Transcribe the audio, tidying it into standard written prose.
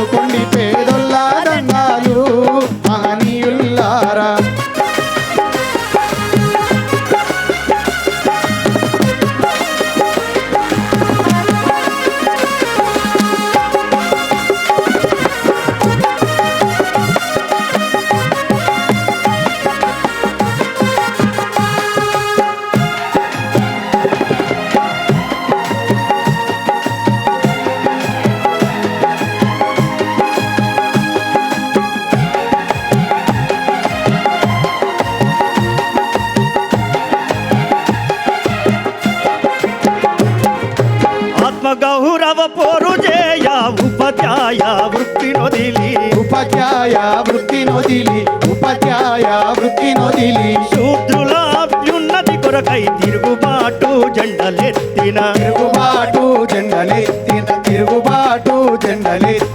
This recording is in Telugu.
అందుకోండి పేదొల్ల దండాలు మహనీయుల్లారా. గౌరవ పోరు చేయ ఉపాధ్యాయ వృత్తినొదిలి ఉపాధ్యాయ వృత్తినొదిలి ఉపాధ్యాయ వృత్తినొదిలి శూద్రుల అభ్యున్నతి కొరకై తిరుగుబాటు జెండలెత్తిన తిరుగుబాటు జెండలెత్తిన తిరుగుబాటు జెండలెత్తిన